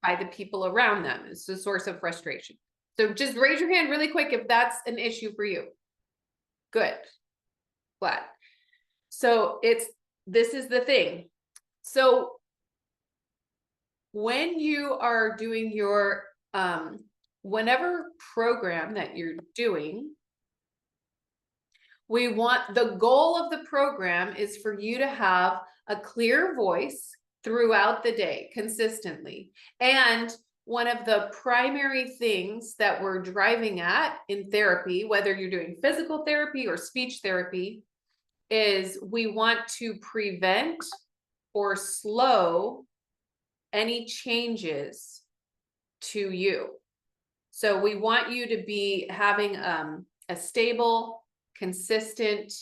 by the people around them. It's a source of frustration. So just raise your hand really quick if that's an issue for you. Good. Glad. So this is the thing. So when you are doing your whenever program that you're doing, the goal of the program is for you to have a clear voice throughout the day consistently. And one of the primary things that we're driving at in therapy, whether you're doing physical therapy or speech therapy, is we want to prevent or slow any changes to you. So we want you to be having a stable, consistent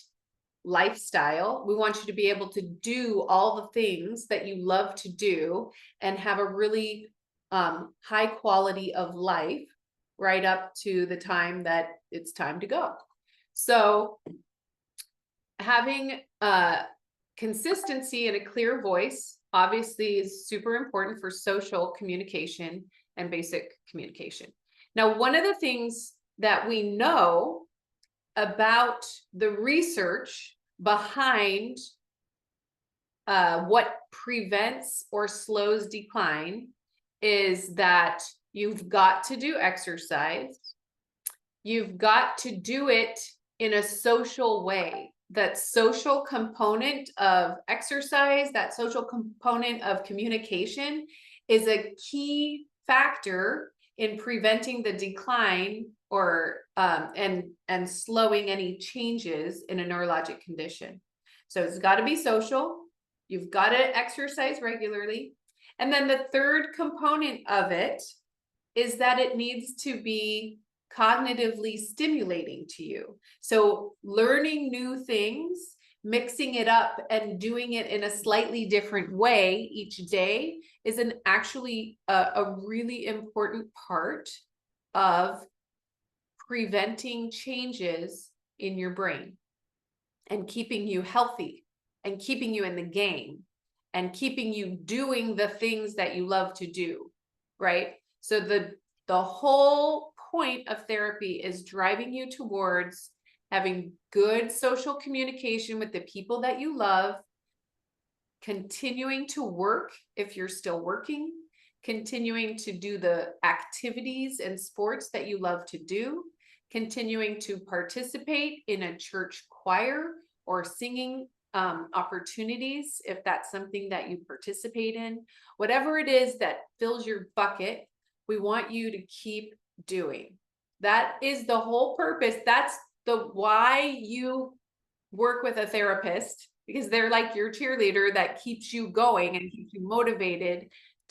lifestyle. We want you to be able to do all the things that you love to do and have a really high quality of life right up to the time that it's time to go. So having consistency and a clear voice obviously is super important for social communication and basic communication. Now, one of the things that we know about the research behind what prevents or slows decline is that you've got to do exercise. You've got to do it in a social way. That social component of exercise, that social component of communication is a key factor in preventing the decline or and slowing any changes in a neurologic condition. So it's got to be social. You've got to exercise regularly. And then the third component of it is that it needs to be cognitively stimulating to you. So learning new things, mixing it up and doing it in a slightly different way each day is actually a really important part of preventing changes in your brain and keeping you healthy and keeping you in the game and keeping you doing the things that you love to do, right? So the whole point of therapy is driving you towards having good social communication with the people that you love, continuing to work if you're still working, continuing to do the activities and sports that you love to do, continuing to participate in a church choir or singing opportunities if that's something that you participate in. Whatever it is that fills your bucket, we want you to keep doing. That is the whole purpose. That's the why you work with a therapist, because they're like your cheerleader that keeps you going and keeps you motivated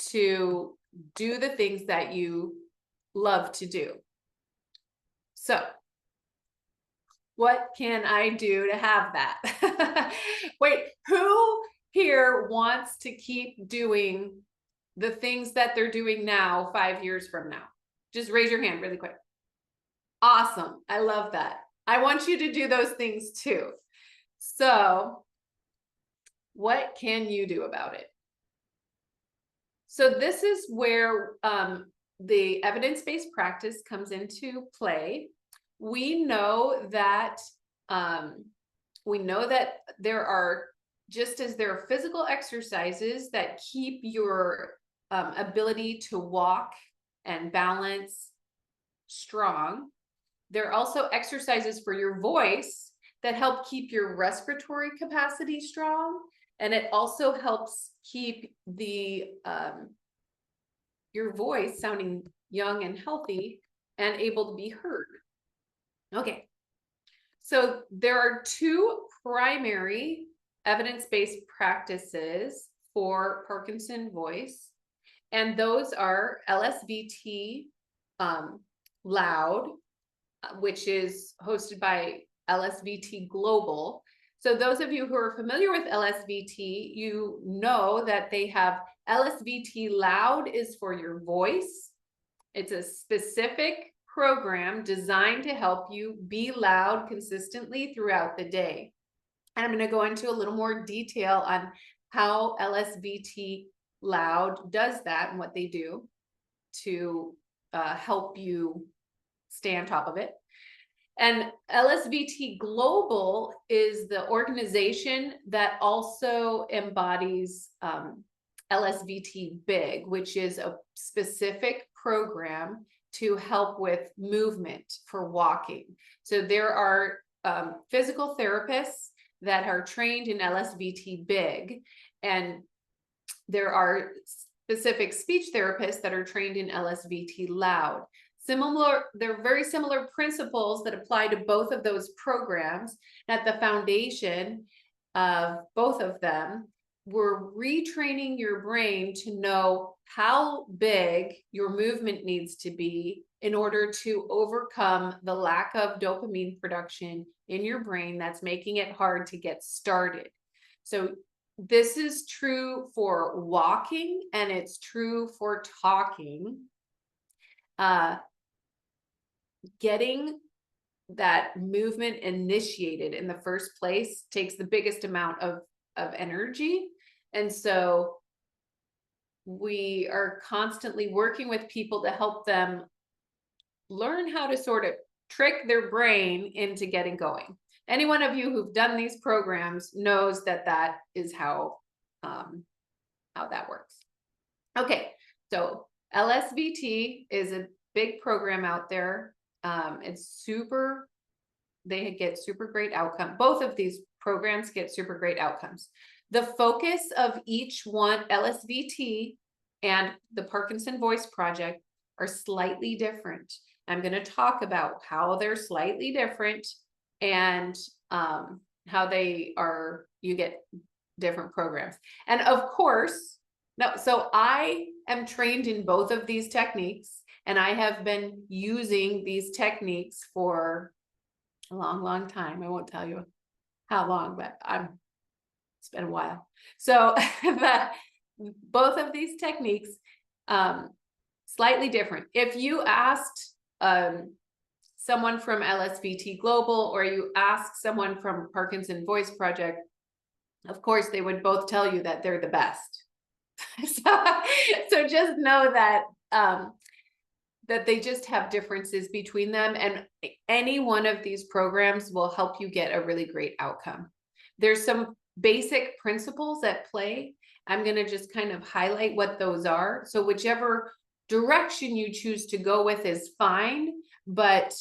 to do the things that you love to do. So what can I do to have that? Wait, who here wants to keep doing the things that they're doing now 5 years from now? Just raise your hand really quick. Awesome. I love that. I want you to do those things too. So what can you do about it? So this is where the evidence-based practice comes into play. We know that there are, just as there are physical exercises that keep your ability to walk and balance strong, there are also exercises for your voice that help keep your respiratory capacity strong, and it also helps keep your voice sounding young and healthy and able to be heard. Okay, so there are two primary evidence-based practices for Parkinson voice, and those are LSVT Loud, which is hosted by LSVT Global. So those of you who are familiar with LSVT, you know that they have LSVT Loud is for your voice. It's a specific program designed to help you be loud consistently throughout the day. And I'm going to go into a little more detail on how LSVT Loud does that, and what they do to help you stay on top of it. And LSVT Global is the organization that also embodies LSVT Big, which is a specific program to help with movement for walking. So there are physical therapists that are trained in LSVT Big, and there are specific speech therapists that are trained in LSVT Loud. They're very similar principles that apply to both of those programs. At the foundation of both of them, we're retraining your brain to know how big your movement needs to be in order to overcome the lack of dopamine production in your brain that's making it hard to get started. So this is true for walking, and it's true for talking. Getting that movement initiated in the first place takes the biggest amount of energy. And so we are constantly working with people to help them learn how to sort of trick their brain into getting going. Any one of you who've done these programs knows that that is how that works. Okay, so LSVT is a big program out there. They get super great outcome. Both of these programs get super great outcomes. The focus of each one, LSVT and the Parkinson Voice Project, are slightly different. I'm going to talk about how they're slightly different and how you get different programs. And of course, so I am trained in both of these techniques, and I have been using these techniques for a long, long time. I won't tell you how long, but it's been a while. So both of these techniques, slightly different. If you asked someone from LSVT Global, or you ask someone from Parkinson Voice Project, of course, they would both tell you that they're the best. So just know that that they just have differences between them, and any one of these programs will help you get a really great outcome. There's some basic principles at play. I'm going to just kind of highlight what those are. So whichever direction you choose to go with is fine, but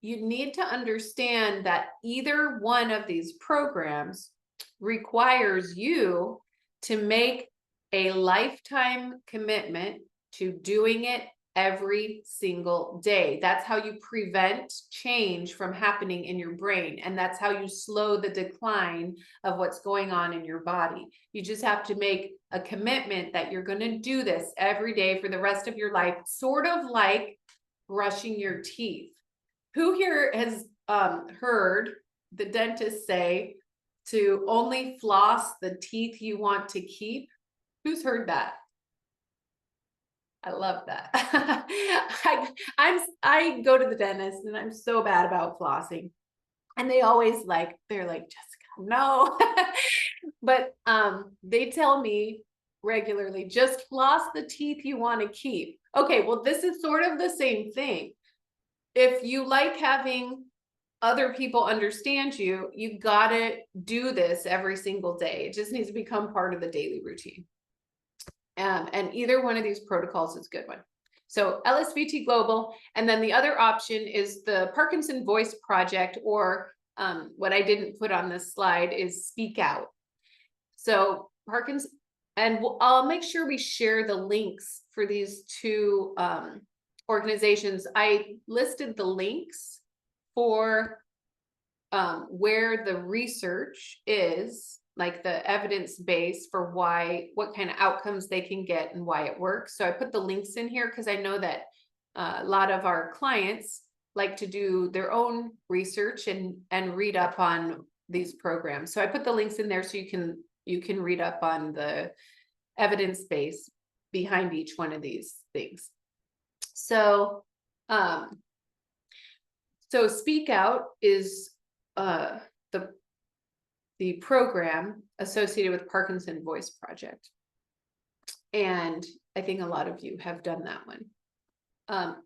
you need to understand that either one of these programs requires you to make a lifetime commitment to doing it every single day. That's how you prevent change from happening in your brain. And that's how you slow the decline of what's going on in your body. You just have to make a commitment that you're going to do this every day for the rest of your life, sort of like brushing your teeth. Who here has heard the dentist say to only floss the teeth you want to keep? Who's heard that? I love that. I go to the dentist and I'm so bad about flossing, and they're like, Jessica, no. But they tell me regularly, just floss the teeth you want to keep. Okay, well, this is sort of the same thing. If you like having other people understand you, you gotta do this every single day. It just needs to become part of the daily routine. And either one of these protocols is a good one. So LSVT Global, and then the other option is the Parkinson Voice Project, or what I didn't put on this slide is Speak Out. So Parkinson, and I'll make sure we share the links for these two organizations. I listed the links for where the research is, like the evidence base for what kind of outcomes they can get and why it works. So I put the links in here because I know that a lot of our clients like to do their own research and read up on these programs. So I put the links in there so you can read up on the evidence base behind each one of these things. So so Speak Out is the program associated with Parkinson Voice Project. And I think a lot of you have done that one. I'm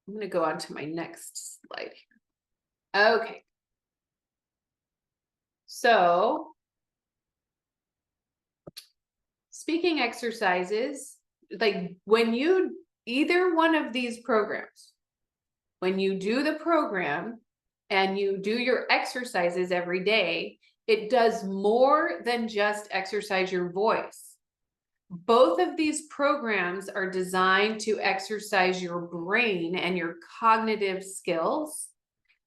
going to go on to my next slide here. Okay. So speaking exercises, like when you, either one of these programs, when you do the program and you do your exercises every day, it does more than just exercise your voice. Both of these programs are designed to exercise your brain and your cognitive skills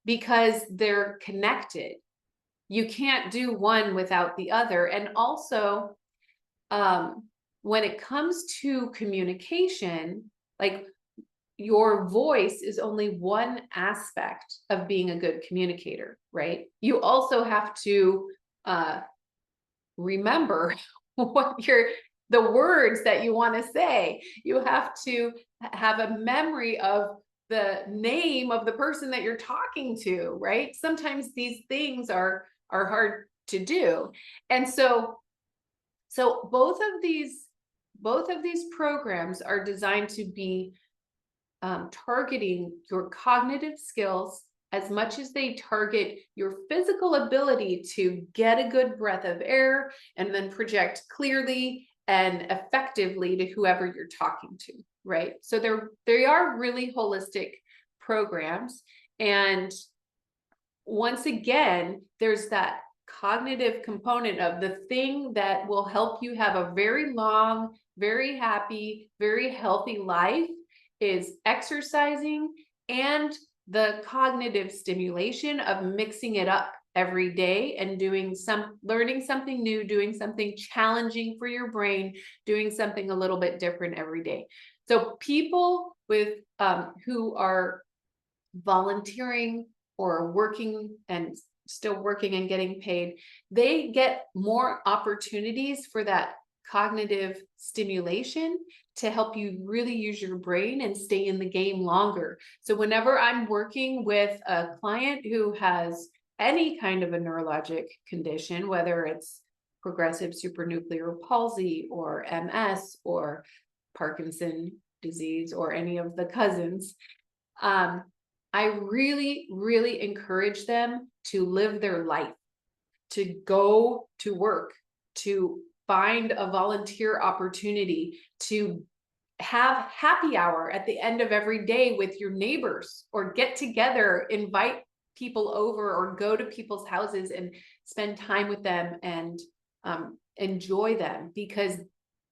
because they're connected. You can't do one without the other. And also, when it comes to communication, like your voice is only one aspect of being a good communicator, right? You also have to remember what the words that you want to say. You have to have a memory of the name of the person that you're talking to, right? Sometimes these things are hard to do. And so both of these programs are designed to be targeting your cognitive skills as much as they target your physical ability to get a good breath of air and then project clearly and effectively to whoever you're talking to, right? So they are really holistic programs. And once again, there's that cognitive component of the thing that will help you have a very long, very happy, very healthy life is exercising and the cognitive stimulation of mixing it up every day and learning something new, doing something challenging for your brain, doing something a little bit different every day. So people with who are volunteering or working and still working and getting paid, they get more opportunities for that cognitive stimulation to help you really use your brain and stay in the game longer. So whenever I'm working with a client who has any kind of a neurologic condition, whether it's progressive supranuclear palsy or MS or Parkinson disease or any of the cousins, I really, really encourage them to live their life, to go to work, to find a volunteer opportunity, to have happy hour at the end of every day with your neighbors, or get together, invite people over, or go to people's houses and spend time with them and enjoy them, because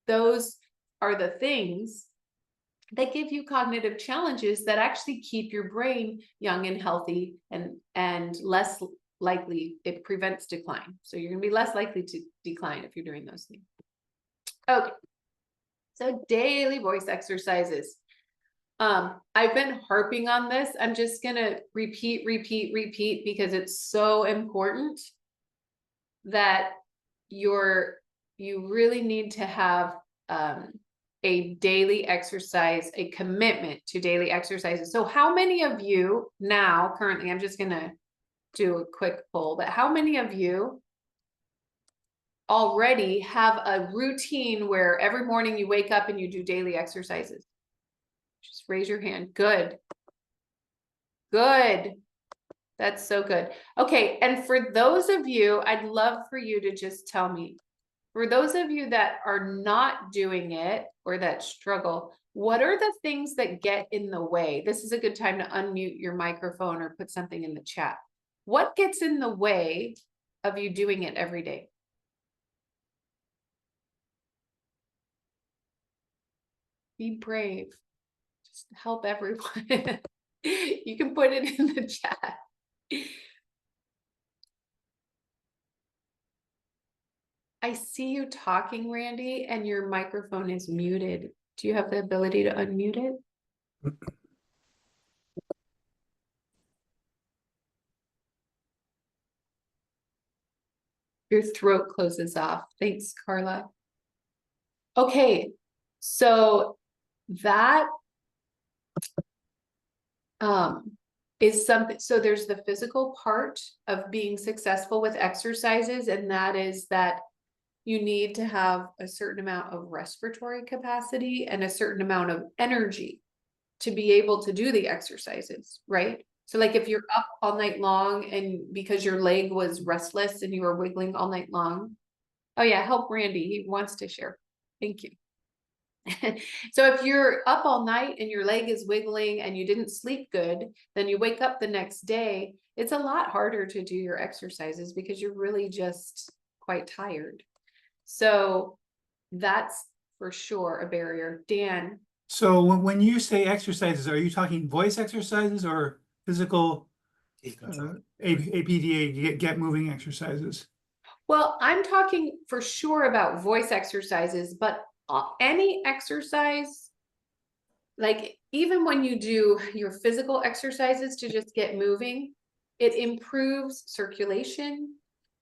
those are the things that give you cognitive challenges that actually keep your brain young and healthy and less likely, it prevents decline. So you're going to be less likely to decline if you're doing those things. Okay. So daily voice exercises. I've been harping on this. I'm just going to repeat because it's so important that you really need to have a daily exercise, a commitment to daily exercises. So how many of you now, currently, I'm just going to do a quick poll, but how many of you already have a routine where every morning you wake up and you do daily exercises? Just raise your hand. Good. Good. That's so good. Okay. And for those of you, I'd love for you to just tell me, for those of you that are not doing it or that struggle, what are the things that get in the way? This is a good time to unmute your microphone or put something in the chat. What gets in the way of you doing it every day? Be brave. Just help everyone. You can put it in the chat. I see you talking, Randy, and your microphone is muted. Do you have the ability to unmute it? Your throat closes off. Thanks, Carla. Okay, so that is something. So there's the physical part of being successful with exercises, and that is that you need to have a certain amount of respiratory capacity and a certain amount of energy to be able to do the exercises, right? So like if you're up all night long and because your leg was restless and you were wiggling all night long. Oh yeah, help Randy, he wants to share. Thank you. So if you're up all night and your leg is wiggling and you didn't sleep good, then you wake up the next day, it's a lot harder to do your exercises because you're really just quite tired. So that's for sure a barrier. Dan. So when you say exercises, are you talking voice exercises or physical APDA get moving exercises? Well, I'm talking for sure about voice exercises, but any exercise, like even when you do your physical exercises to just get moving, it improves circulation,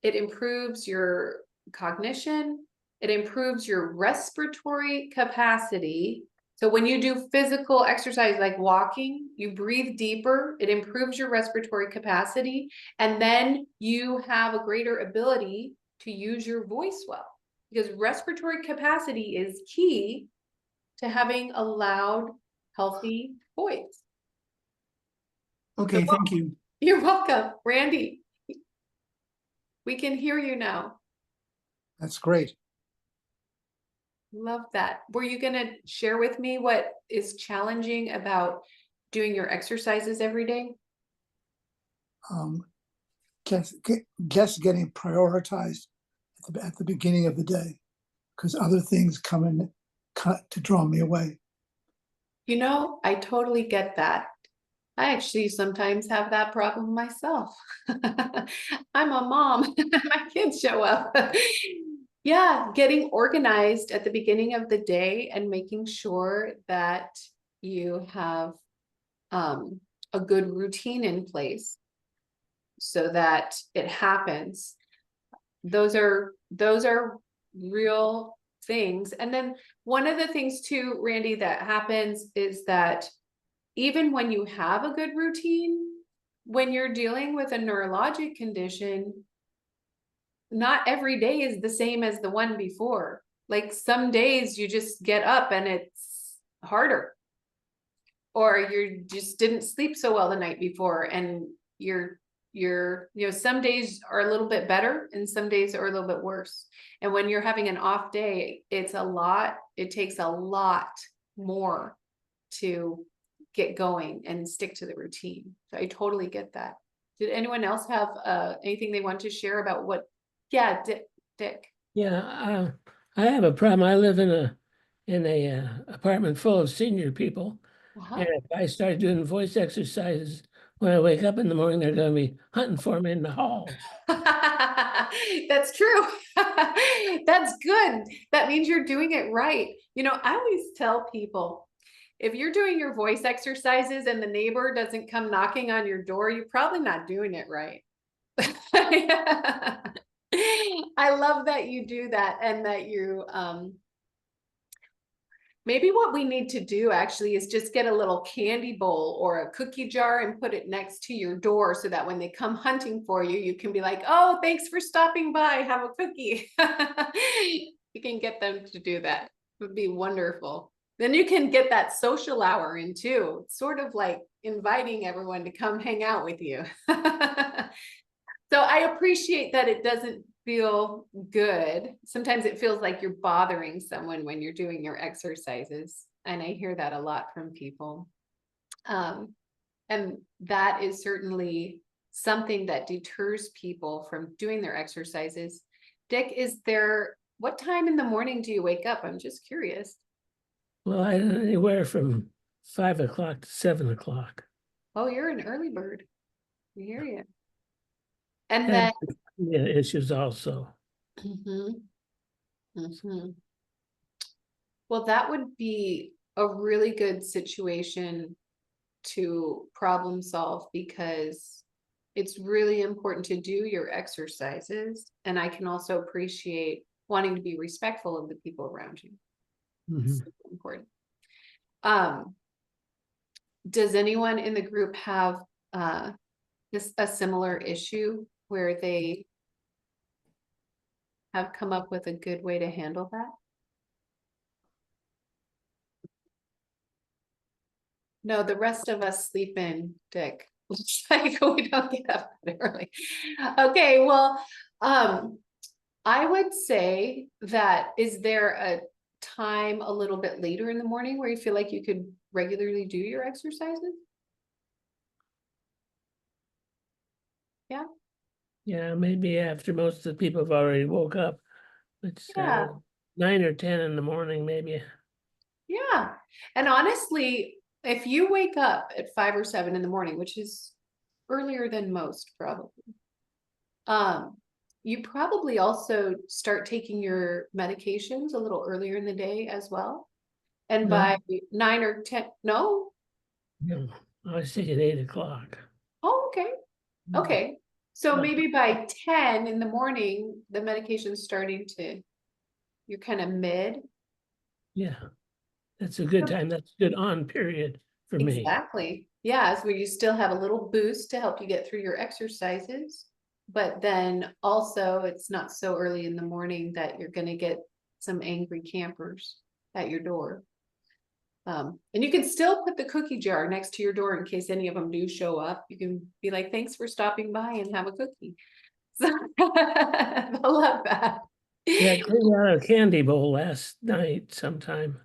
it improves your cognition, it improves your respiratory capacity. So when you do physical exercise like walking, you breathe deeper, it improves your respiratory capacity, and then you have a greater ability to use your voice well, because respiratory capacity is key to having a loud, healthy voice. Okay, thank you. You're welcome. Randy, we can hear you now. That's great. Love that. Were you going to share with me what is challenging about doing your exercises every day? Guess getting prioritized at the beginning of the day, because other things come in to draw me away. You know, I totally get that. I actually sometimes have that problem myself. I'm a mom, my kids show up. Yeah, getting organized at the beginning of the day and making sure that you have a good routine in place so that it happens. Those are real things. And then one of the things too, Randy, that happens is that even when you have a good routine, when you're dealing with a neurologic condition, not every day is the same as the one before. Like some days you just get up and it's harder, or you just didn't sleep so well the night before, and you're some days are a little bit better and some days are a little bit worse. And when you're having an off day, it takes a lot more to get going and stick to the routine. So I totally get that. Did anyone else have anything they want to share about what? Yeah, Dick. Yeah, I have a problem. I live in a apartment full of senior people, and if I start doing voice exercises when I wake up in the morning, they're going to be hunting for me in the halls. That's true. That's good. That means you're doing it right. You know, I always tell people, if you're doing your voice exercises and the neighbor doesn't come knocking on your door, you're probably not doing it right. I love that you do that, and that you maybe what we need to do actually is just get a little candy bowl or a cookie jar and put it next to your door, so that when they come hunting for you, you can be like, oh, thanks for stopping by, have a cookie. You can get them to do that. It would be wonderful. Then you can get that social hour in too. It's sort of like inviting everyone to come hang out with you. So I appreciate that it doesn't feel good. Sometimes it feels like you're bothering someone when you're doing your exercises. And I hear that a lot from people. And that is certainly something that deters people from doing their exercises. Dick, what time in the morning do you wake up? I'm just curious. Well, anywhere from 5 o'clock to 7 o'clock. Oh, you're an early bird. I hear you. And then issues also. Well, that would be a really good situation to problem solve, because it's really important to do your exercises. And I can also appreciate wanting to be respectful of the people around you. It's super important. Does anyone in the group have a similar issue where they have come up with a good way to handle that? No, the rest of us sleep in, Dick. Looks like we don't get up that early. Okay, well, I would say that, is there a time a little bit later in the morning where you feel like you could regularly do your exercises? Yeah, maybe after most of the people have already woke up. It's Yeah. 9 or 10 in the morning, maybe. Yeah. And honestly, if you wake up at 5 or 7 in the morning, which is earlier than most probably, you probably also start taking your medications a little earlier in the day as well. And No. by 9 or 10, no? No, I was thinking 8 o'clock. Oh, okay. Okay. So Well, maybe by 10 in the morning, the medication's starting to, you're kind of mid. Yeah, that's a good time. That's a good on period for me. Exactly. Yeah, it's where you still have a little boost to help you get through your exercises. But then also it's not so early in the morning that you're gonna get some angry campers at your door. And you can still put the cookie jar next to your door in case any of them do show up. You can be like, thanks for stopping by and have a cookie. So I love that. Yeah, I cleaned out a candy bowl last night sometime.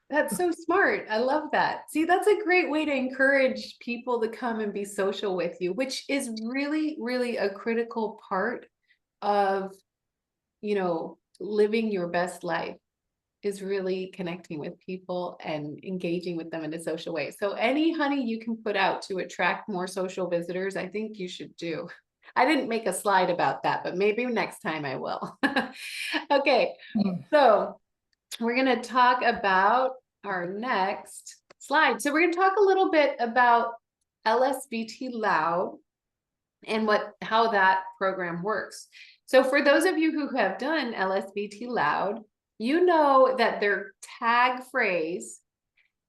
That's so smart. I love that. See, that's a great way to encourage people to come and be social with you, which is really, really a critical part of, living your best life, is really connecting with people and engaging with them in a social way. So any honey you can put out to attract more social visitors, I think you should do. I didn't make a slide about that, but maybe next time I will. Okay, so we're going to talk about our next slide. So we're going to talk a little bit about LSVT Loud and how that program works. So for those of you who have done LSVT Loud, you know that their tag phrase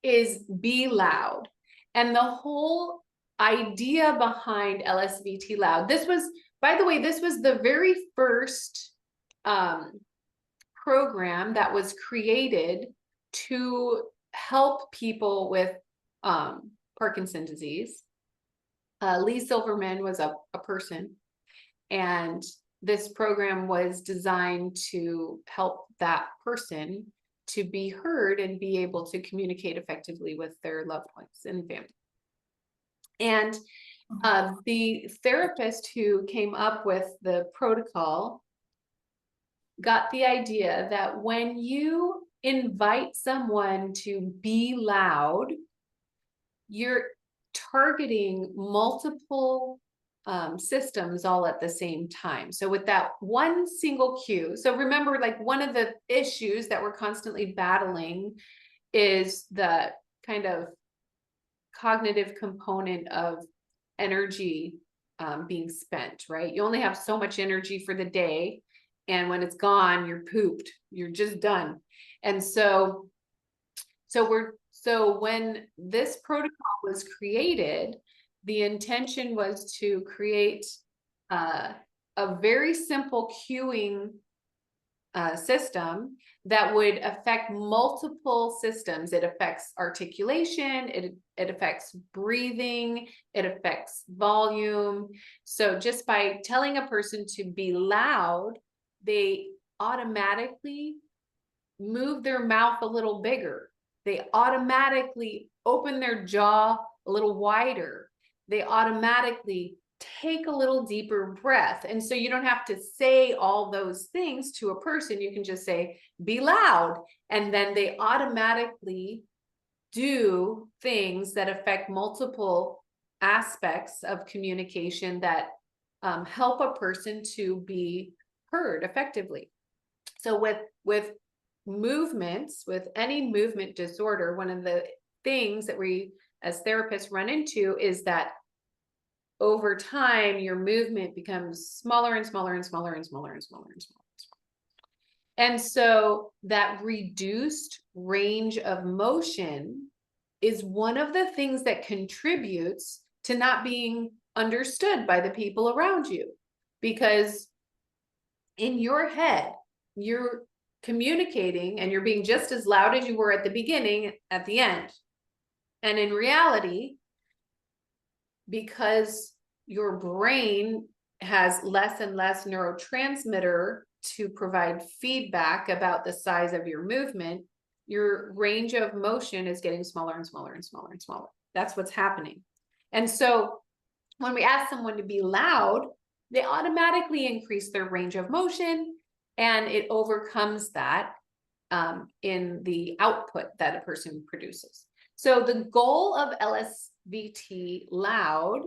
is be loud. And the whole idea behind LSVT Loud, by the way, this was the very first program that was created to help people with Parkinson disease. Lee Silverman was a person, and this program was designed to help that person to be heard and be able to communicate effectively with their loved ones and family. And the therapist who came up with the protocol got the idea that when you invite someone to be loud, you're targeting multiple systems all at the same time. So with that one single cue, so remember, like, one of the issues that we're constantly battling is the kind of cognitive component of energy being spent, right? You only have so much energy for the day, and when it's gone, you're pooped, you're just done. And so when this protocol was created, the intention was to create a very simple cueing system that would affect multiple systems. It affects articulation, it affects breathing, it affects volume. So just by telling a person to be loud, they automatically move their mouth a little bigger. They automatically open their jaw a little wider. They automatically take a little deeper breath. And so you don't have to say all those things to a person. You can just say, be loud. And then they automatically do things that affect multiple aspects of communication that help a person to be heard effectively. So with movements, with any movement disorder, one of the things that we as therapists run into is that over time, your movement becomes smaller and smaller and smaller and smaller and smaller and smaller. And so that reduced range of motion is one of the things that contributes to not being understood by the people around you. Because in your head, you're communicating and you're being just as loud as you were at the beginning, at the end. And in reality, because your brain has less and less neurotransmitter to provide feedback about the size of your movement, your range of motion is getting smaller and smaller and smaller and smaller. That's what's happening. And so when we ask someone to be loud, they automatically increase their range of motion, and it overcomes that in the output that a person produces. So the goal of LSVT loud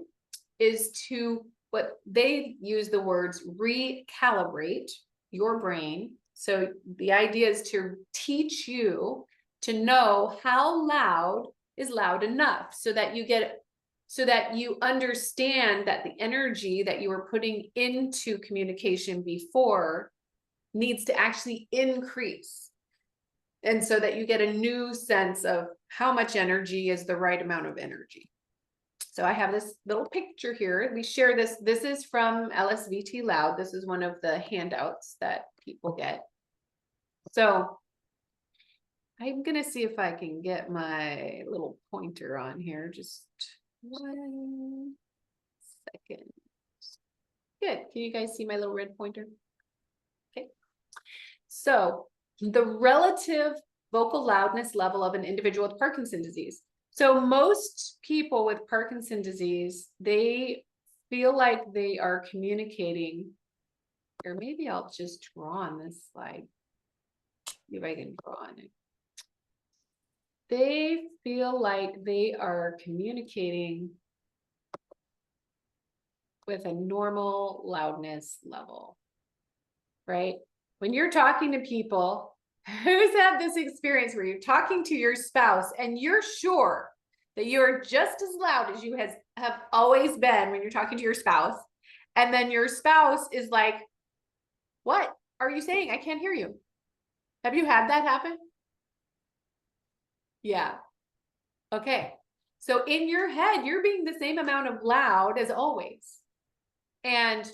is to, what they use the words, recalibrate your brain. So the idea is to teach you to know how loud is loud enough, so that you understand that the energy that you were putting into communication before needs to actually increase. And so that you get a new sense of how much energy is the right amount of energy. So I have this little picture here. We share this. This is from LSVT Loud. This is one of the handouts that people get. So I'm going to see if I can get my little pointer on here. Just 1 second. Good. Can you guys see my little red pointer? Okay. So the relative vocal loudness level of an individual with Parkinson's disease. So most people with Parkinson's disease, they feel like they are communicating, or maybe I'll just draw on this slide. See if I can draw on it. They feel like they are communicating with a normal loudness level, right? When you're talking to people, who's had this experience where you're talking to your spouse and you're sure that you're just as loud as you have always been when you're talking to your spouse, and then your spouse is like, what are you saying? I can't hear you. Have you had that happen? Yeah. Okay. So in your head, you're being the same amount of loud as always. And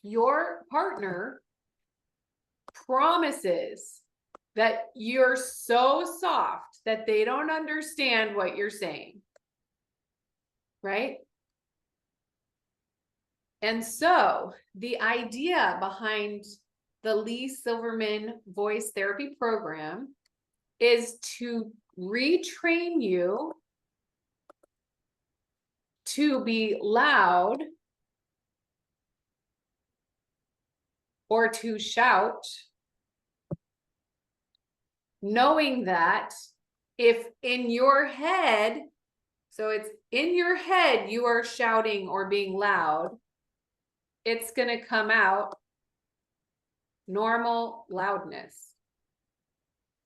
your partner promises that you're so soft that they don't understand what you're saying. Right? And so the idea behind the Lee Silverman voice therapy program is to retrain you to be loud or to shout, knowing that if in your head, so it's in your head, you are shouting or being loud, it's going to come out normal loudness.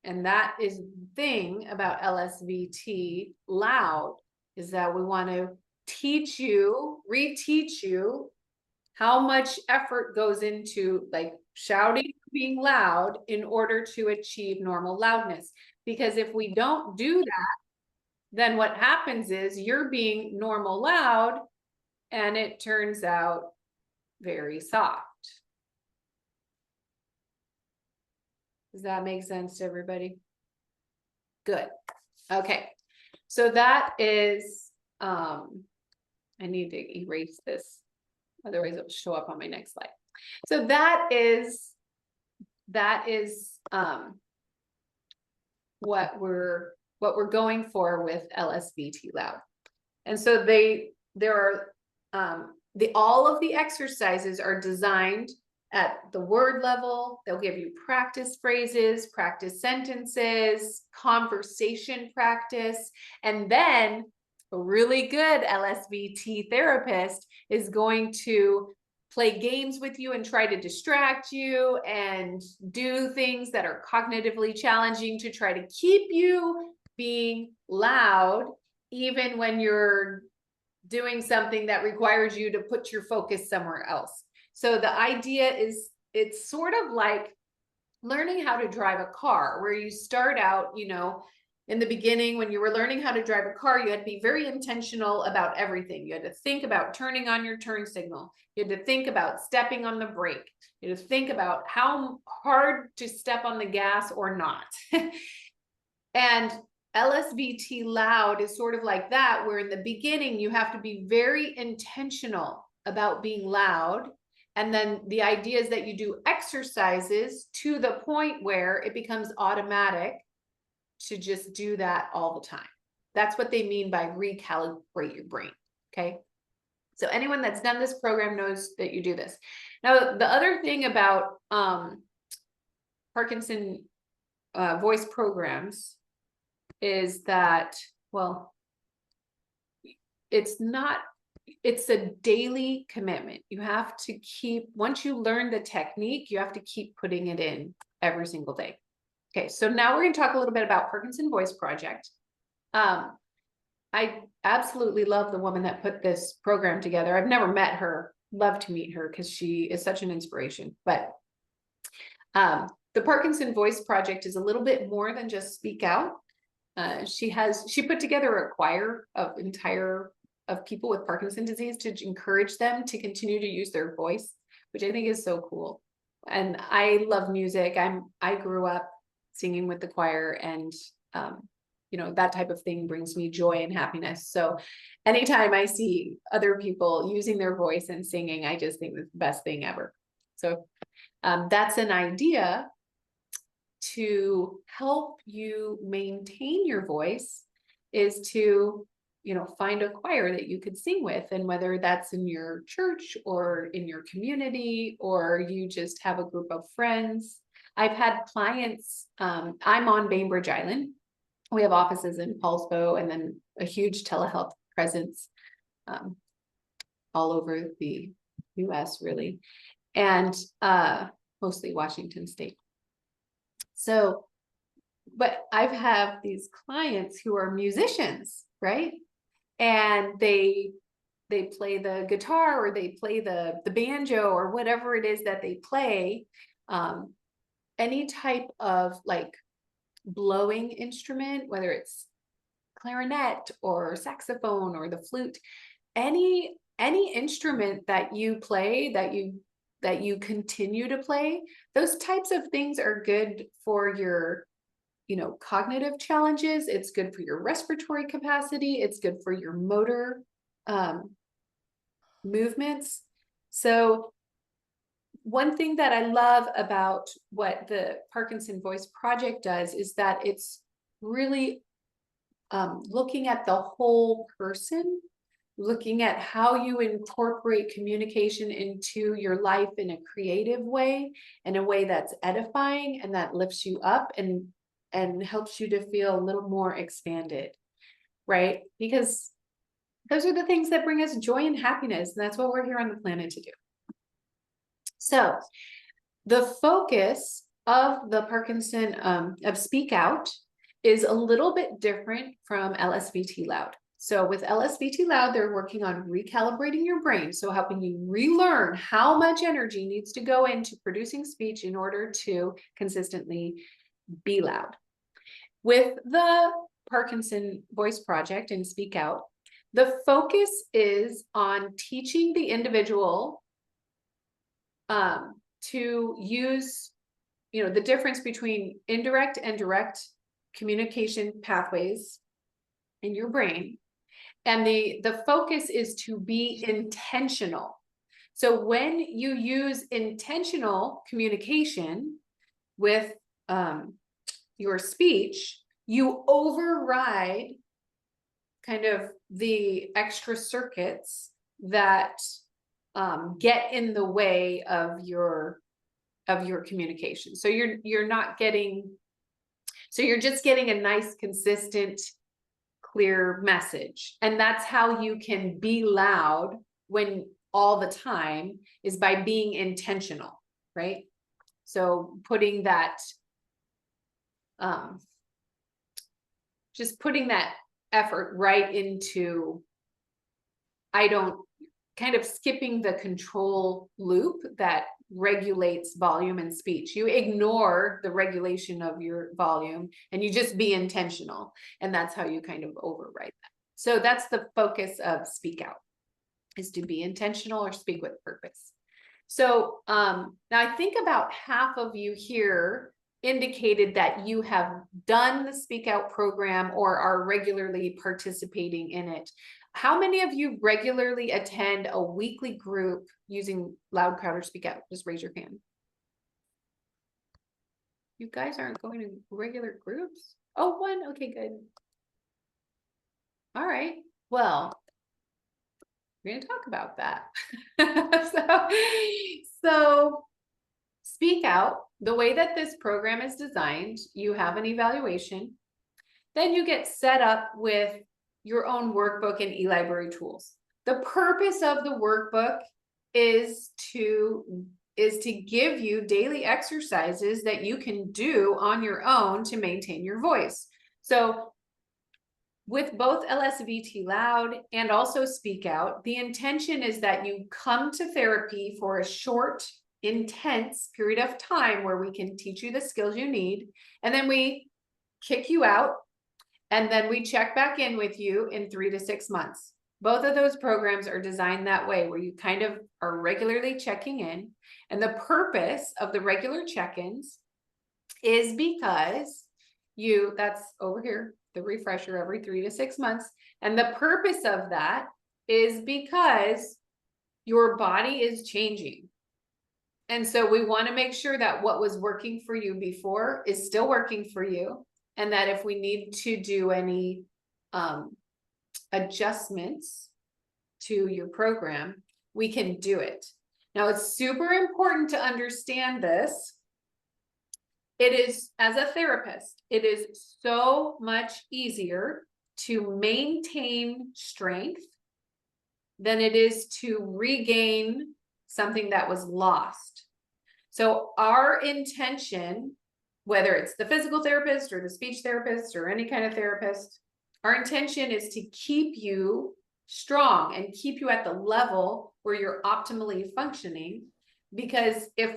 And that is the thing about LSVT loud, is that we want to teach you, reteach you how much effort goes into like shouting, being loud in order to achieve normal loudness. Because if we don't do that, then what happens is you're being normal loud and it turns out very soft. Does that make sense to everybody? Good. Okay. So that is, I need to erase this. Otherwise it'll show up on my next slide. So that is what we're going for with LSVT Loud. And so all of the exercises are designed at the word level. They'll give you practice phrases, practice sentences, conversation practice, and then a really good LSVT therapist is going to play games with you and try to distract you and do things that are cognitively challenging to try to keep you being loud, even when you're doing something that requires you to put your focus somewhere else. So the idea is, it's sort of like learning how to drive a car, where you start out, in the beginning, when you were learning how to drive a car, you had to be very intentional about everything. You had to think about turning on your turn signal. You had to think about stepping on the brake. You had to think about how hard to step on the gas or not. And LSVT loud is sort of like that, where in the beginning, you have to be very intentional about being loud. And then the idea is that you do exercises to the point where it becomes automatic to just do that all the time. That's what they mean by recalibrate your brain, okay? So anyone that's done this program knows that you do this. Now, the other thing about Parkinson voice programs is that, well, it's a daily commitment. You have to keep, once you learn the technique, you have to keep putting it in every single day. Okay, so now we're going to talk a little bit about Parkinson Voice Project. I absolutely love the woman that put this program together. I've never met her, love to meet her because she is such an inspiration. But the Parkinson Voice Project is a little bit more than just speak out. She put together a choir of people with Parkinson disease to encourage them to continue to use their voice, which I think is so cool. And I love music. I grew up singing with the choir, and you know, that type of thing brings me joy and happiness. So anytime I see other people using their voice and singing, I just think it's the best thing ever. So that's an idea to help you maintain your voice, is to, you know, find a choir that you could sing with, and whether that's in your church or in your community, or you just have a group of friends. I've had clients, I'm on Bainbridge Island. We have offices in Paulsbo and then a huge telehealth presence all over the US, really, and mostly Washington State. So, but I've had these clients who are musicians, right? And they play the guitar, or they play the banjo, or whatever it is that they play, any type of like blowing instrument, whether it's clarinet or saxophone or the flute, any instrument that you play, that you continue to play, those types of things are good for your, you know, cognitive challenges. It's good for your respiratory capacity. It's good for your motor movements. So one thing that I love about what the Parkinson Voice Project does is that it's really looking at the whole person, looking at how you incorporate communication into your life in a creative way, in a way that's edifying and that lifts you up and helps you to feel a little more expanded, right? Because those are the things that bring us joy and happiness, and that's what we're here on the planet to do. So the focus of the Parkinson, of Speak Out, is a little bit different from LSVT Loud. So with LSVT Loud, they're working on recalibrating your brain. So helping you relearn how much energy needs to go into producing speech in order to consistently be loud. With the Parkinson Voice Project and Speak Out, the focus is on teaching the individual to use, you know, the difference between indirect and direct communication pathways in your brain. And the focus is to be intentional. So when you use intentional communication with your speech, you override kind of the extra circuits that get in the way of your communication. So you're not getting, so you're just getting a nice, consistent, clear message. And that's how you can be loud when all the time, is by being intentional, right? So putting that, just putting that effort right into, I don't kind of skipping the control loop that regulates volume and speech. You ignore the regulation of your volume and you just be intentional. And that's how you kind of override that. So that's the focus of Speak Out, is to be intentional or speak with purpose. So now I think about half of you here indicated that you have done the Speak Out program or are regularly participating in it. How many of you regularly attend a weekly group using Loud Crowd or Speak Out? Just raise your hand. You guys aren't going to regular groups? Oh, one. Okay, good. All right. Well, we're going to talk about that. So Speak Out, the way that this program is designed, you have an evaluation, then you get set up with your own workbook and e-library tools. The purpose of the workbook is to give you daily exercises that you can do on your own to maintain your voice. So with both LSVT Loud and also Speak Out, the intention is that you come to therapy for a short, intense period of time where we can teach you the skills you need, and then we kick you out, and then we check back in with you in 3 to 6 months. Both of those programs are designed that way, where you kind of are regularly checking in. And the purpose of the regular check-ins is because that's over here, the refresher every 3 to 6 months. And the purpose of that is because your body is changing. And so we want to make sure that what was working for you before is still working for you. And that if we need to do any adjustments to your program, we can do it. Now, it's super important to understand this. It is, as a therapist, it is so much easier to maintain strength than it is to regain something that was lost. So our intention, whether it's the physical therapist or the speech therapist or any kind of therapist, our intention is to keep you strong and keep you at the level where you're optimally functioning. Because if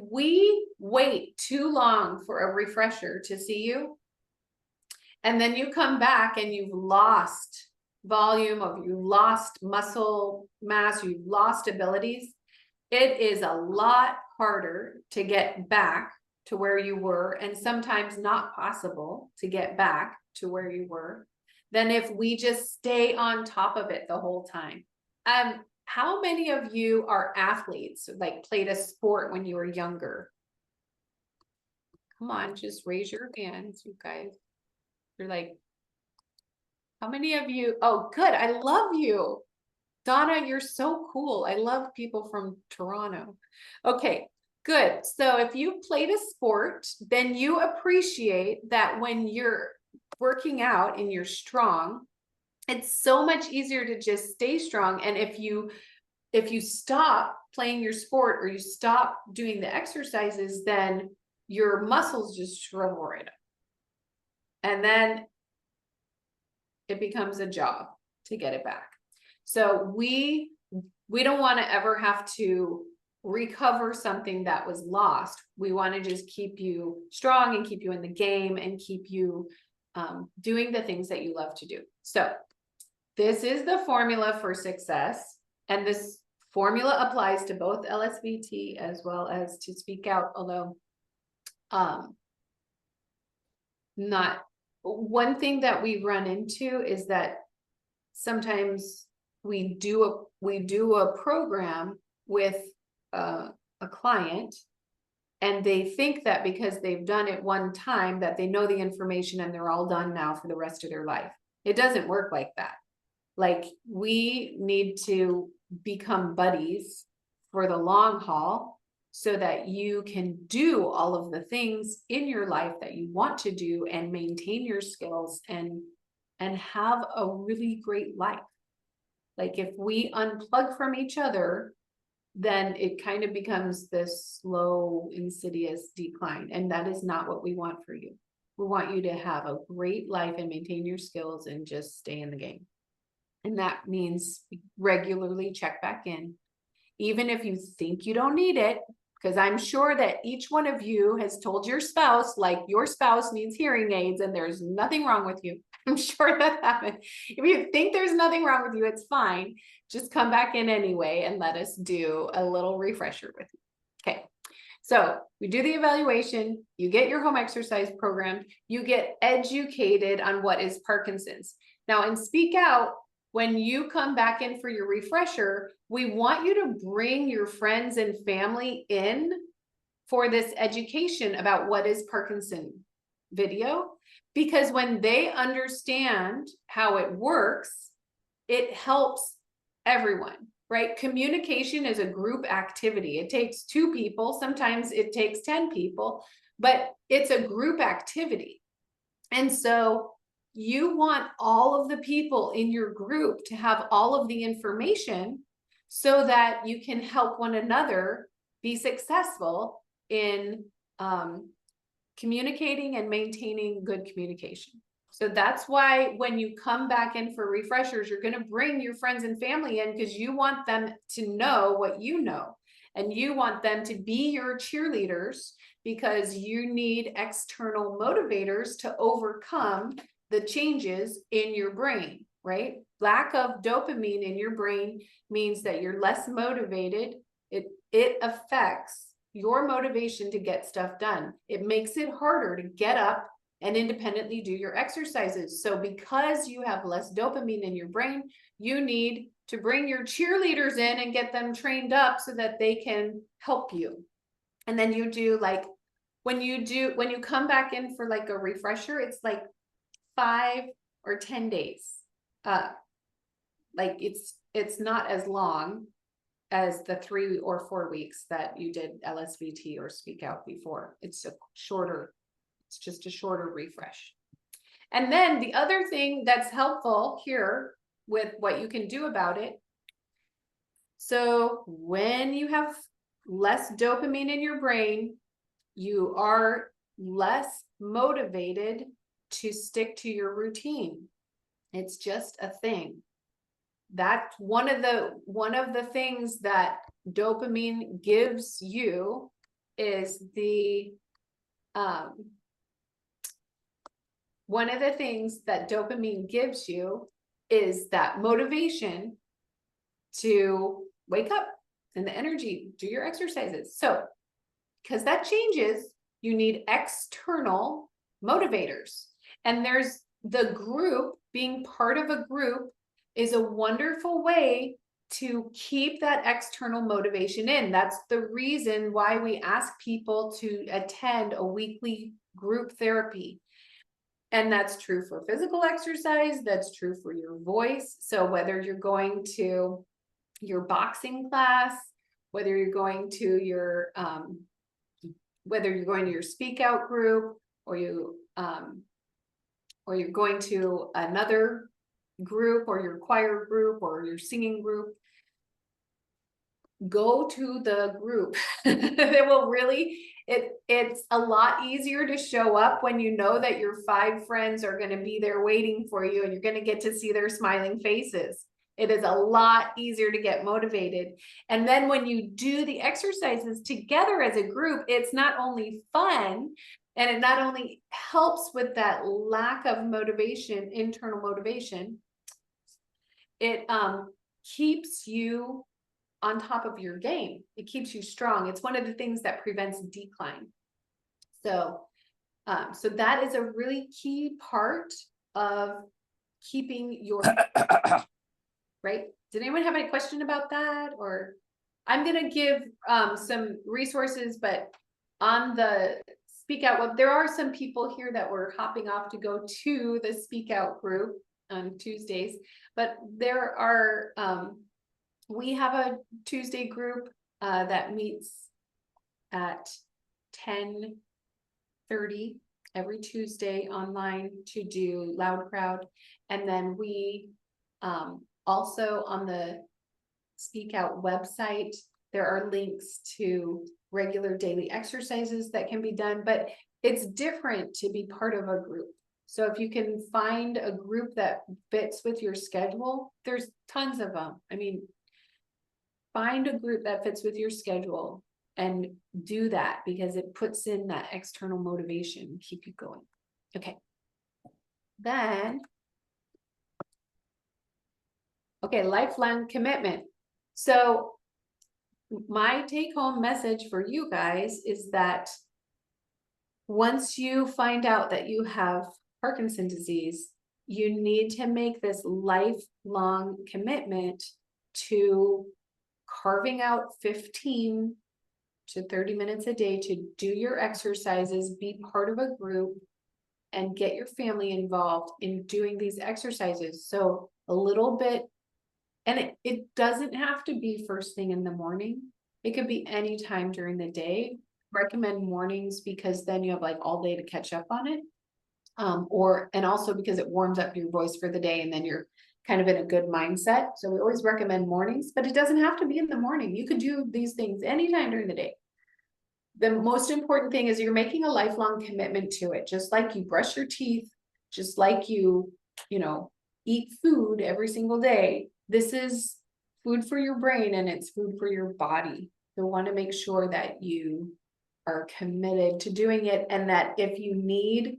we wait too long for a refresher to see you, and then you come back and you've lost volume, or you lost muscle mass, you've lost abilities, it is a lot harder to get back to where you were, and sometimes not possible to get back to where you were, than if we just stay on top of it the whole time. How many of you are athletes, like played a sport when you were younger? Come on, just raise your hands, you guys. You're like, how many of you? Oh, good. I love you. Donna, you're so cool. I love people from Toronto. Okay, good. So if you played a sport, then you appreciate that when you're working out and you're strong, it's so much easier to just stay strong. And if you stop playing your sport or you stop doing the exercises, then your muscles just shrivel right up. And then it becomes a job to get it back. So we don't want to ever have to recover something that was lost. We want to just keep you strong and keep you in the game and keep you doing the things that you love to do. So this is the formula for success. And this formula applies to both LSVT as well as to Speak Out, although not one thing that we run into is that sometimes we do a program with a client, and they think that because they've done it one time that they know the information and they're all done now for the rest of their life. It doesn't work like that. Like, we need to become buddies for the long haul so that you can do all of the things in your life that you want to do and maintain your skills and have a really great life. Like, if we unplug from each other, then it kind of becomes this slow, insidious decline. And that is not what we want for you. We want you to have a great life and maintain your skills and just stay in the game. And that means regularly check back in, even if you think you don't need it, because I'm sure that each one of you has told your spouse, like your spouse needs hearing aids and there's nothing wrong with you. I'm sure that happened. If you think there's nothing wrong with you, it's fine. Just come back in anyway and let us do a little refresher with you. Okay. So we do the evaluation, you get your home exercise program, you get educated on what is Parkinson's. Now in Speak Out, when you come back in for your refresher, we want you to bring your friends and family in for this education about what is Parkinson video, because when they understand how it works, it helps everyone, right? Communication is a group activity. It takes 2 people, sometimes it takes 10 people, but it's a group activity. And so you want all of the people in your group to have all of the information so that you can help one another be successful in communicating and maintaining good communication. So that's why when you come back in for refreshers, you're going to bring your friends and family in, because you want them to know what you know, and you want them to be your cheerleaders, because you need external motivators to overcome the changes in your brain, right? Lack of dopamine in your brain means that you're less motivated. It affects your motivation to get stuff done. It makes it harder to get up and independently do your exercises. So because you have less dopamine in your brain, you need to bring your cheerleaders in and get them trained up so that they can help you. And then you do like, when you come back in for like a refresher, it's like 5 or 10 days. Like it's not as long as the 3 or 4 weeks that you did LSVT or Speak Out before. It's just a shorter refresh. And then the other thing that's helpful here with what you can do about it. So when you have less dopamine in your brain, you are less motivated to stick to your routine. It's just a thing. That's one of the things that dopamine gives you is the one of the things that dopamine gives you is that motivation to wake up and the energy, do your exercises. So because that changes, you need external motivators. And there's the group, being part of a group is a wonderful way to keep that external motivation in. That's the reason why we ask people to attend a weekly group therapy. And that's true for physical exercise, that's true for your voice. So whether you're going to your boxing class, whether you're going to your Speak Out group, or you're going to another group, or your choir group, or your singing group, go to the group. It will really, it's a lot easier to show up when you know that your 5 friends are going to be there waiting for you, and you're going to get to see their smiling faces. It is a lot easier to get motivated. And then when you do the exercises together as a group, it's not only fun, and it not only helps with that lack of motivation, internal motivation, it keeps you on top of your game. It keeps you strong. It's one of the things that prevents decline. So, so that is a really key part of keeping your right. Did anyone have any question about that? Or I'm going to give some resources, but on the Speak Out web, there are some people here that were hopping off to go to the Speak Out group on Tuesdays, but there are, we have a Tuesday group that meets at 10:30 every Tuesday online to do Loud Crowd. And then we also on the Speak Out website, there are links to regular daily exercises that can be done, but it's different to be part of a group. So if you can find a group that fits with your schedule, there's tons of them. I mean, find a group that fits with your schedule and do that, because it puts in that external motivation, keep you going. Okay. Then, okay, lifelong commitment. So my take home message for you guys is that once you find out that you have Parkinson's disease, you need to make this lifelong commitment to carving out 15 to 30 minutes a day to do your exercises, be part of a group, and get your family involved in doing these exercises. So a little bit, and it doesn't have to be first thing in the morning. It could be any time during the day. Recommend mornings because then you have like all day to catch up on it. And also because it warms up your voice for the day and then you're kind of in a good mindset. So we always recommend mornings, but it doesn't have to be in the morning. You could do these things anytime during the day. The most important thing is you're making a lifelong commitment to it, just like you brush your teeth, just like you eat food every single day. This is food for your brain and it's food for your body. So want to make sure that you are committed to doing it, and that if you need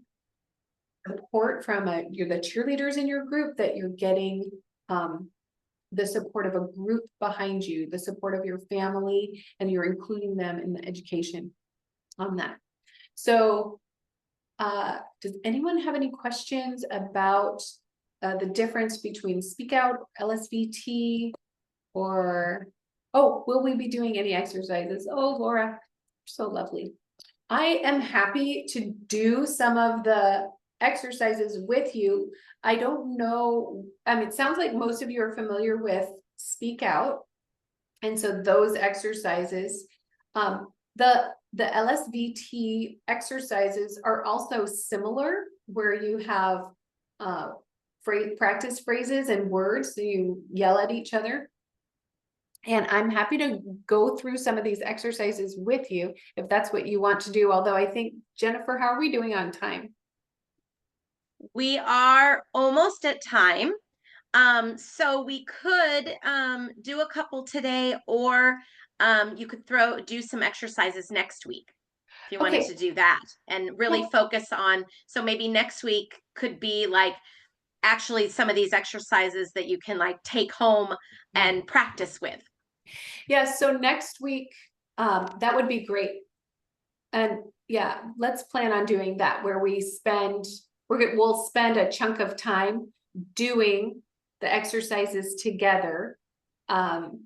support from you're the cheerleaders in your group, that you're getting the support of a group behind you, the support of your family, and you're including them in the education on that. So does anyone have any questions about the difference between Speak Out, LSVT, or, oh, will we be doing any exercises? Oh, Laura, you're so lovely. I am happy to do some of the exercises with you. I don't know, it sounds like most of you are familiar with Speak Out. And so those exercises, the LSVT exercises are also similar, where you have practice phrases and words, so you yell at each other. And I'm happy to go through some of these exercises with you if that's what you want to do. Although I think, Jennifer, how are we doing on time? We are almost at time. So we could do a couple today, or you could do some exercises next week if you wanted to do that and really focus on. So maybe next week could be like actually some of these exercises that you can like take home and practice with. Yeah, so next week, that would be great. And yeah, let's plan on doing that, where we'll spend a chunk of time doing the exercises together, and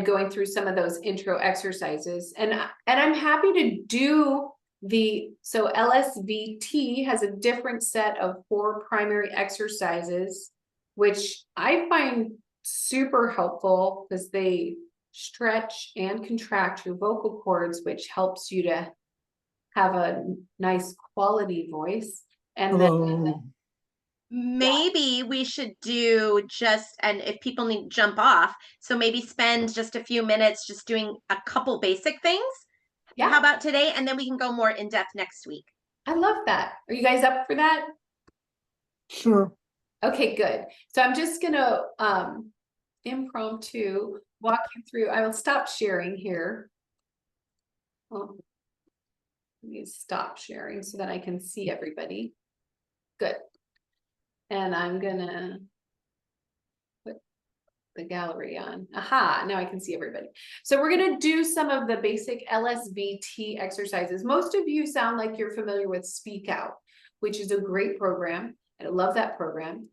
going through some of those intro exercises. And I'm happy to do so LSVT has a different set of 4 primary exercises, which I find super helpful because they stretch and contract your vocal cords, which helps you to have a nice quality voice. And then maybe we should do and if people need to jump off, so maybe spend just a few minutes just doing a couple basic things. Yeah. How about today? And then we can go more in depth next week. I love that. Are you guys up for that? Sure. Okay, good. So I'm just gonna impromptu walk you through. I will stop sharing here. Let me stop sharing so that I can see everybody. Good. And I'm gonna put the gallery on. Aha, now I can see everybody. So we're gonna do some of the basic LSVT exercises. Most of you sound like you're familiar with Speak Out, which is a great program. And I love that program.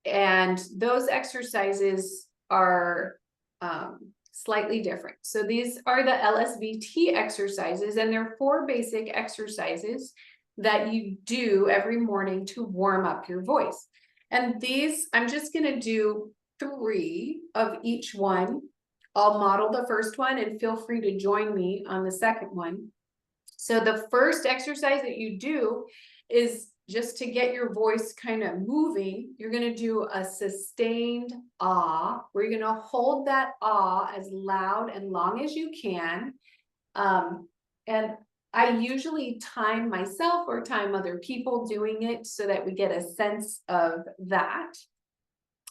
And those exercises are slightly different. So these are the LSVT exercises, and they're 4 basic exercises that you do every morning to warm up your voice. And these, I'm just going to do 3 of each one. I'll model the first one and feel free to join me on the second one. So the first exercise that you do is just to get your voice kind of moving. You're going to do a sustained ah, where you're going to hold that ah as loud and long as you can. And I usually time myself or time other people doing it so that we get a sense of that.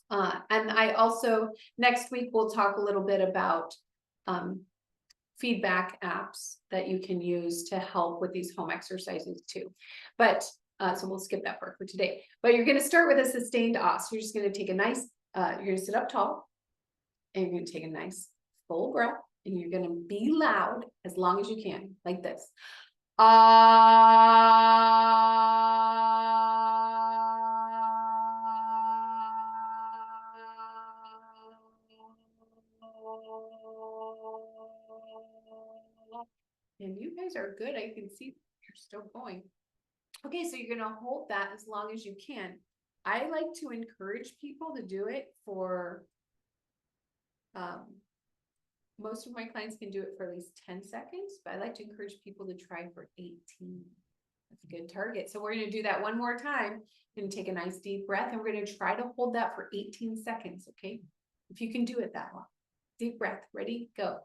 And I also, next week, we'll talk a little bit about feedback apps that you can use to help with these home exercises too. But so we'll skip that part for today. But you're going to start with a sustained ah. So you're just going to take a nice, you're going to sit up tall and you're going to take a nice full breath and you're going to be loud as long as you can, like this. And you guys are good. I can see you're still going. Okay, so you're going to hold that as long as you can. I like to encourage people to do it for, most of my clients can do it for at least 10 seconds, but I like to encourage people to try for 18. That's a good target. So we're going to do that one more time. We're going to take a nice deep breath and we're going to try to hold that for 18 seconds, okay? If you can do it that long. Deep breath, ready, go.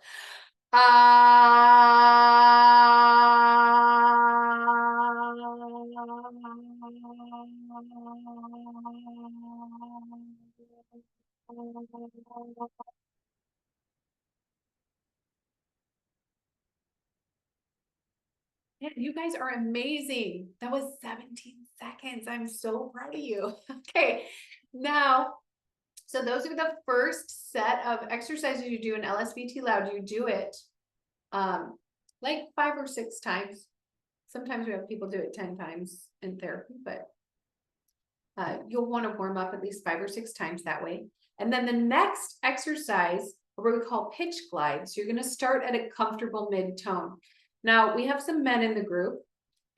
Yeah, you guys are amazing. That was 17 seconds. I'm so proud of you. Okay, now, so those are the first set of exercises you do in LSVT Loud. You do it like 5 or 6 times. Sometimes we have people do it 10 times in therapy, but you'll want to warm up at least 5 or 6 times that way. And then the next exercise, what we call pitch glide. So you're going to start at a comfortable mid-tone. Now, we have some men in the group.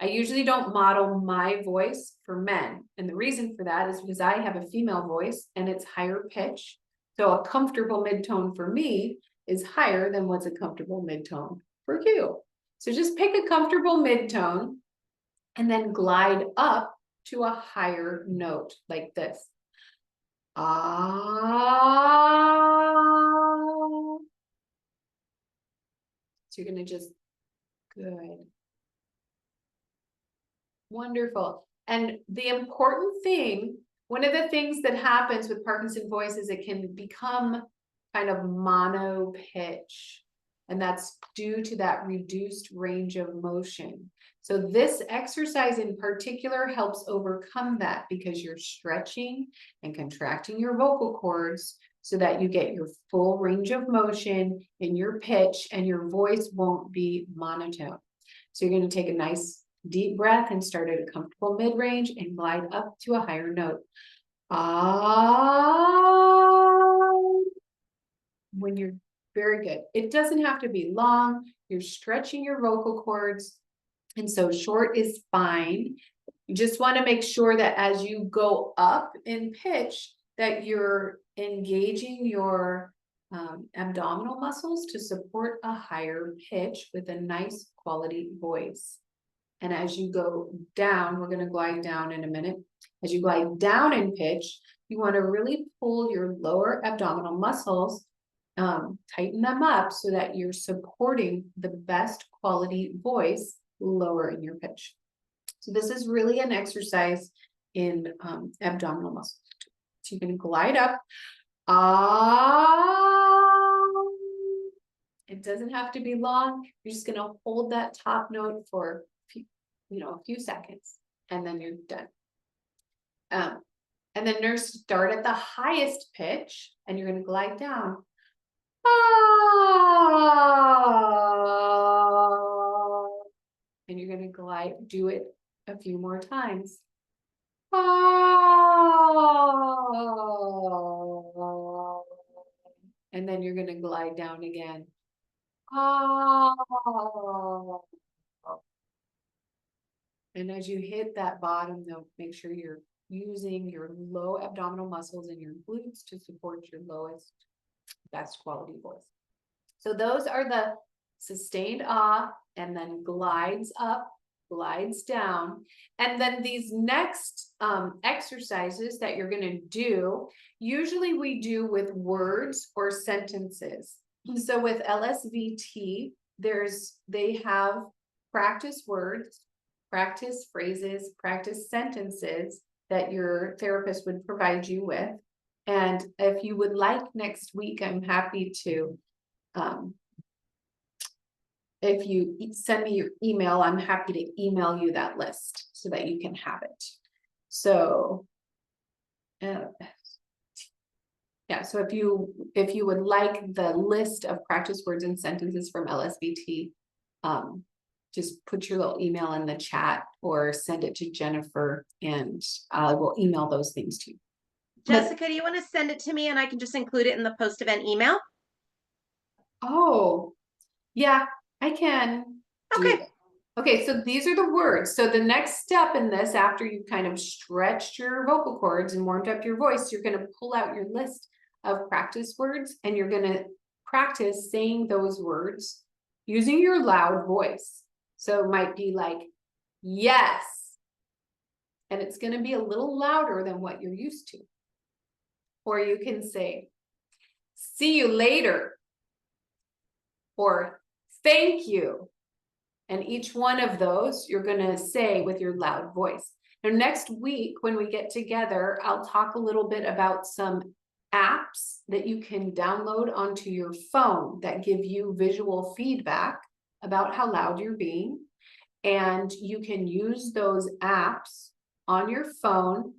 I usually don't model my voice for men. And the reason for that is because I have a female voice and it's higher pitch. So a comfortable mid-tone for me is higher than what's a comfortable mid-tone for you. So just pick a comfortable mid-tone and then glide up to a higher note like this. Ah. So you're going to just, good. Wonderful. And the important thing, one of the things that happens with Parkinson voice is it can become kind of mono pitch. And that's due to that reduced range of motion. So this exercise in particular helps overcome that because you're stretching and contracting your vocal cords so that you get your full range of motion in your pitch and your voice won't be monotone. So you're going to take a nice deep breath and start at a comfortable mid-range and glide up to a higher note. Ah. When you're very good. It doesn't have to be long. You're stretching your vocal cords. And so short is fine. You just want to make sure that as you go up in pitch, that you're engaging your abdominal muscles to support a higher pitch with a nice quality voice. And as you go down, we're going to glide down in a minute. As you glide down in pitch, you want to really pull your lower abdominal muscles, tighten them up so that you're supporting the best quality voice lower in your pitch. So this is really an exercise in abdominal muscles. So you can glide up. It doesn't have to be long. You're just going to hold that top note for a few seconds, and then you're done. And then nurse, start at the highest pitch, and you're going to glide down. And you're going to glide, do it a few more times. And then you're going to glide down again. And as you hit that bottom note, make sure you're using your low abdominal muscles and your glutes to support your lowest, best quality voice. So those are the sustained ah, and then glides up, glides down. And then these next exercises that you're going to do, usually we do with words or sentences. So with LSVT, they have practice words, practice phrases, practice sentences that your therapist would provide you with. And if you would like next week, I'm happy to, if you send me your email, I'm happy to email you that list so that you can have it. So, yeah, so if you would like the list of practice words and sentences from LSVT, just put your little email in the chat or send it to Jennifer, and I will email those things to you. Jessica, do you want to send it to me and I can just include it in the post event email? Oh, yeah, I can. Okay. Okay, so these are the words. So the next step in this, after you've kind of stretched your vocal cords and warmed up your voice, you're going to pull out your list of practice words and you're going to practice saying those words using your loud voice. So it might be like, yes. And it's going to be a little louder than what you're used to. Or you can say, see you later. Or thank you. And each one of those you're going to say with your loud voice. Now, next week, when we get together, I'll talk a little bit about some apps that you can download onto your phone that give you visual feedback about how loud you're being. And you can use those apps on your phone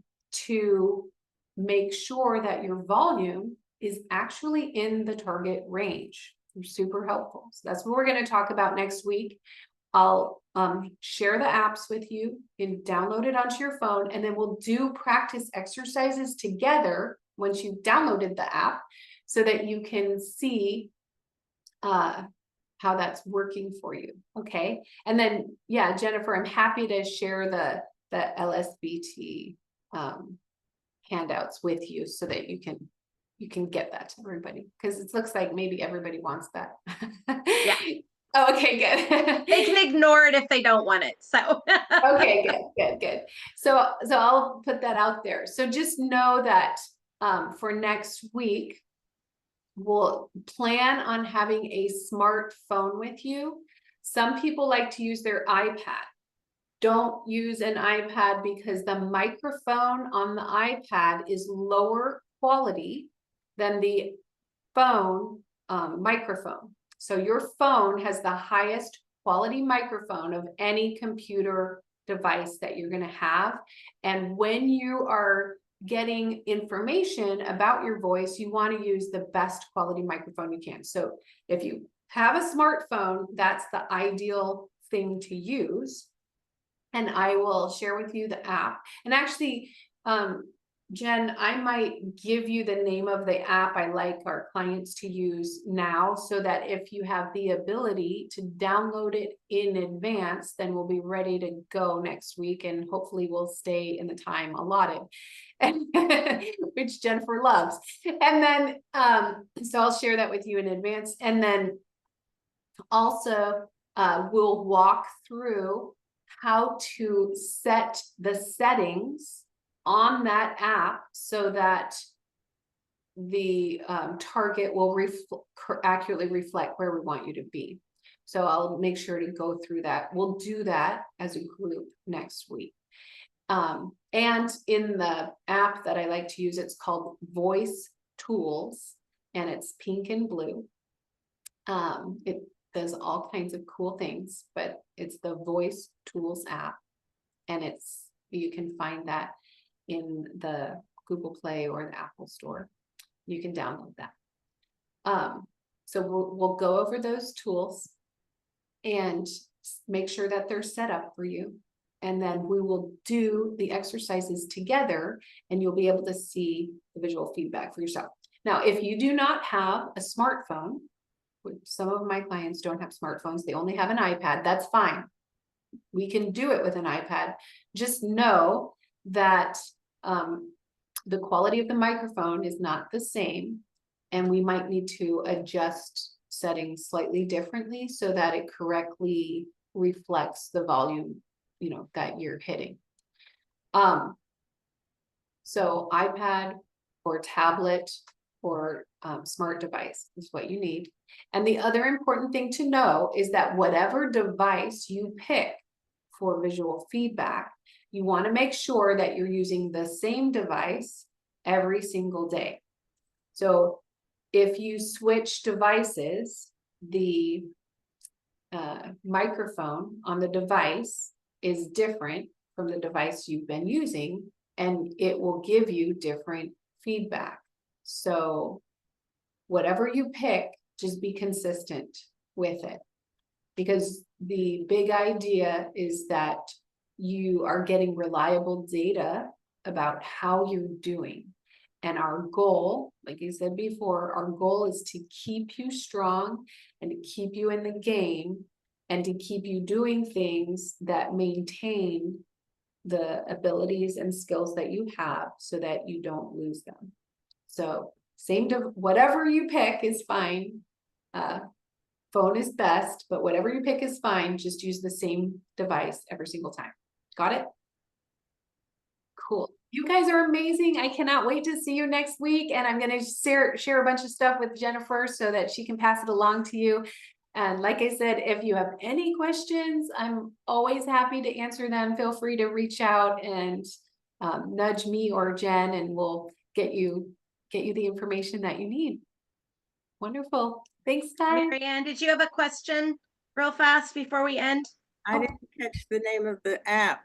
to make sure that your volume is actually in the target range. Super helpful. So that's what we're going to talk about next week. I'll share the apps with you and download it onto your phone, and then we'll do practice exercises together once you've downloaded the app so that you can see how that's working for you. Okay. And then, yeah, Jennifer, I'm happy to share the LSVT handouts with you so that you can get that to everybody, because it looks like maybe everybody wants that. Yeah. Oh, okay, good. They can ignore it if they don't want it. So Okay, good. So I'll put that out there. So just know that for next week, we'll plan on having a smartphone with you. Some people like to use their iPad. Don't use an iPad because the microphone on the iPad is lower quality than the phone microphone. So your phone has the highest quality microphone of any computer device that you're going to have. And when you are getting information about your voice, you want to use the best quality microphone you can. So if you have a smartphone, that's the ideal thing to use. And I will share with you the app. And actually, Jen, I might give you the name of the app I like our clients to use now, so that if you have the ability to download it in advance, then we'll be ready to go next week, and hopefully we'll stay in the time allotted, which Jennifer loves. And then, so I'll share that with you in advance. And then also, we'll walk through how to set the settings on that app so that the target will accurately reflect where we want you to be. So I'll make sure to go through that. We'll do that as a group next week. And in the app that I like to use, it's called Voice Tools, and it's pink and blue. It does all kinds of cool things, but it's the Voice Tools app, and you can find that in the Google Play or the Apple Store. You can download that. So we'll go over those tools and make sure that they're set up for you. And then we will do the exercises together, and you'll be able to see the visual feedback for yourself. Now, if you do not have a smartphone, some of my clients don't have smartphones, they only have an iPad, that's fine. We can do it with an iPad. Just know that the quality of the microphone is not the same, and we might need to adjust settings slightly differently so that it correctly reflects the volume, that you're hitting. So iPad or tablet or smart device is what you need. And the other important thing to know is that whatever device you pick for visual feedback, you want to make sure that you're using the same device every single day. So if you switch devices, the microphone on the device is different from the device you've been using, and it will give you different feedback. So whatever you pick, just be consistent with it, because the big idea is that you are getting reliable data about how you're doing. And our goal, like you said before, our goal is to keep you strong and to keep you in the game and to keep you doing things that maintain the abilities and skills that you have so that you don't lose them. So whatever you pick is fine. Phone is best, but whatever you pick is fine. Just use the same device every single time. Got it? Cool. You guys are amazing. I cannot wait to see you next week. And I'm going to share a bunch of stuff with Jennifer so that she can pass it along to you. And like I said, if you have any questions, I'm always happy to answer them. Feel free to reach out and nudge me or Jen, and we'll get you the information that you need. Wonderful. Thanks, guys. Mary Ann, did you have a question real fast before we end? I didn't catch the name of the app.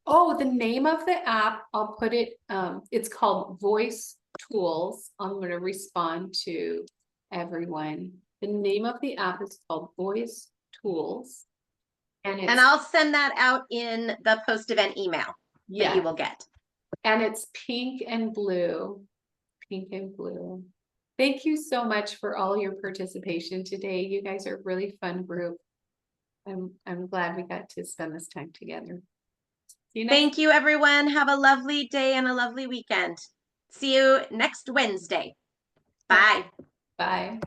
Oh, the name of the app, I'll put it, it's called Voice Tools. I'm going to respond to everyone. The name of the app is called Voice Tools. And I'll send that out in the post-event email that you will get. And it's pink and blue. Pink and blue. Thank you so much for all your participation today. You guys are a really fun group. I'm glad we got to spend this time together. Thank you, everyone. Have a lovely day and a lovely weekend. See you next Wednesday. Bye. Bye.